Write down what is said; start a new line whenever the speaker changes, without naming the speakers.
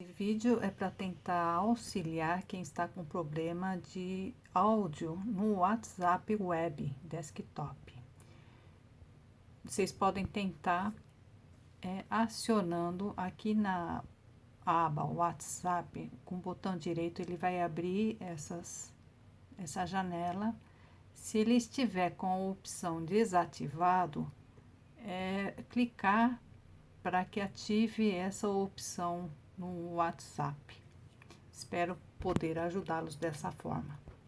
Esse vídeo é para tentar auxiliar quem está com problema de áudio no WhatsApp Web Desktop. Vocês podem tentar acionando aqui na aba WhatsApp, com o botão direito ele vai abrir essa janela. Se ele estiver com a opção desativado, clicar para que ative essa opção no WhatsApp. Espero poder ajudá-los dessa forma.